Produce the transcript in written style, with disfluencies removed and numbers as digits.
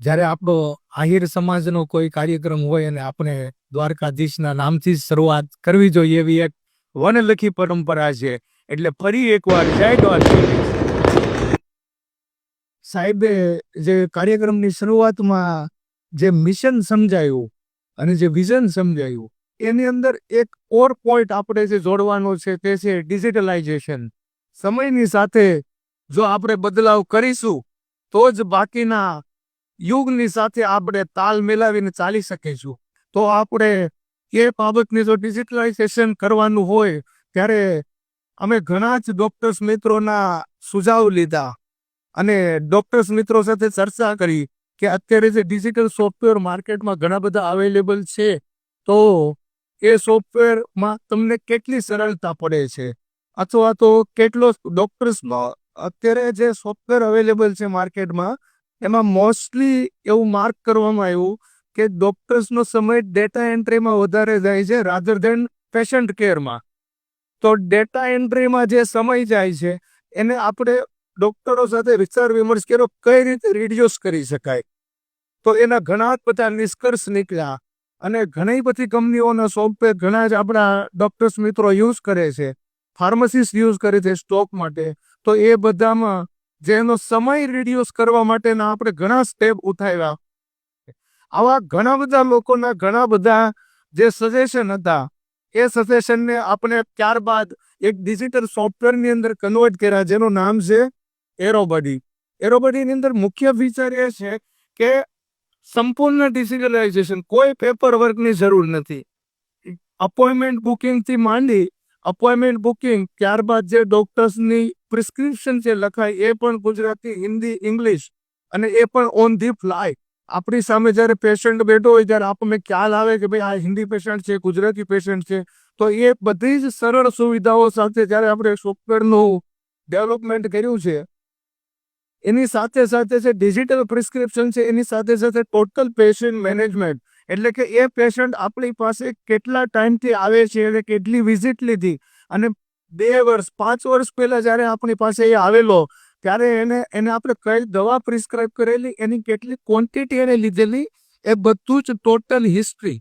જ્યારે આપણો આહિર સમાજનો કોઈ કાર્યક્રમ હોય અને આપણે દ્વારકાધીશના નામથી જ શરૂઆત કરવી જોઈએ એવી એક વનલખી પરંપરા છે. એટલે ફરી એકવાર જય દ્વારકાધીશ. સાહેબે જે કાર્યક્રમની શરૂઆતમાં જે મિશન સમજાયું અને જે વિઝન સમજાયું એની અંદર એક કોર પોઈન્ટ આપણે જે જોડવાનો છે તે છે ડિજિટલાઇઝેશન. સમયની સાથે જો આપણે બદલાવ કરીશું તો જ બાકીના યુગની સાથે આપણે તાલ મિલાવીને ચાલી શકીશું. તો આપણે એ બાબતની જો ડિજિટલાઇઝેશન કરવાનું હોય ત્યારે અમે ઘણા જ ડોક્ટર્સ મિત્રોના સુઝાવ લીધા અને ડોક્ટર્સ મિત્રો સાથે ચર્ચા કરી કે અત્યારે જે ડિજિટલ સોફ્ટવેર માર્કેટમાં ઘણા બધા અવેલેબલ છે તો એ સોફ્ટવેરમાં તમને કેટલી સરળતા પડે છે અથવા તો કેટલો ડોક્ટર્સમાં અત્યારે જે સોફ્ટવેર અવેલેબલ છે માર્કેટમાં એમાં મોસ્ટલી એવું માર્ક કરવામાં આવ્યું કે ડોક્ટર્સનો સમય ડેટા એન્ટ્રીમાં વધારે જાય છે રાધર ધેન પેશન્ટ કેરમાં. તો ડેટા એન્ટ્રીમાં જે સમય જાય છે એને આપણે ડોક્ટરો સાથે વિચાર વિમર્શ કર્યો કઈ રીતે રિડ્યુસ કરી શકાય. તો એના ઘણા બધા નિષ્કર્ષ નીકળ્યા અને ઘણી બધી કંપનીઓના સોફ્ટવેર ઘણા જ આપણા ડોક્ટર્સ મિત્રો યુઝ કરે છે, ફાર્મસિસ્ટ યુઝ કરે છે સ્ટોક માટે. તો એ બધામાં જેનો સમય રિડ્યુસ કરવા માટેના આપણે ઘણા સ્ટેપ ઉઠાવ્યા. આવા ઘણા બધા લોકોના ઘણા બધા જે સજેશન હતા એ સજેશનને આપણે ત્યારબાદ એક ડિજિટલ સોફ્ટવેરની અંદર કન્વર્ટ કર્યા જેનું નામ છે એરોબડી. એરોબડીની અંદર મુખ્ય ફીચર એ છે કે સંપૂર્ણ ડિજિટલાઇઝેશન, કોઈ પેપર વર્કની જરૂર નથી. અપોઇન્ટમેન્ટ બુકિંગથી માંડી અપોઇન્ટમેન્ટ બુકિંગ, ત્યારબાદ જે ડોક્ટર્સની પ્રિસ્ક્રિપ્શન છે લખાય એ પણ ગુજરાતી, હિન્દી, ઇંગ્લિશ અને એ પણ ઓન ધી ફ્લાય. આપણી સામે જ્યારે પેશન્ટ બેઠો હોય ત્યારે આપણને ખ્યાલ આવે કે ભાઈ આ હિન્દી પેશન્ટ છે, ગુજરાતી પેશન્ટ છે. તો એ બધી જ સરળ સુવિધાઓ સાથે જ્યારે આપણે સોફ્ટવેરનું ડેવલપમેન્ટ કર્યું છે એની સાથે સાથે જે ડિજિટલ પ્રિસ્ક્રિપ્શન છે એની સાથે સાથે ટોટલ પેશન્ટ મેનેજમેન્ટ, એટલે કે એ પેશન્ટ આપણી પાસે કેટલા ટાઈમથી આવે છે અને કેટલી વિઝિટ લીધી અને 2 વર્ષ 5 વર્ષ પહેલાં જ્યારે આપણી પાસે એ આવેલો ત્યારે એને આપણે કઈ દવા પ્રિસ્ક્રાઇબ કરેલી, એની કેટલી ક્વોન્ટિટી એને લીધેલી, એ બધું જ ટોટલ હિસ્ટ્રી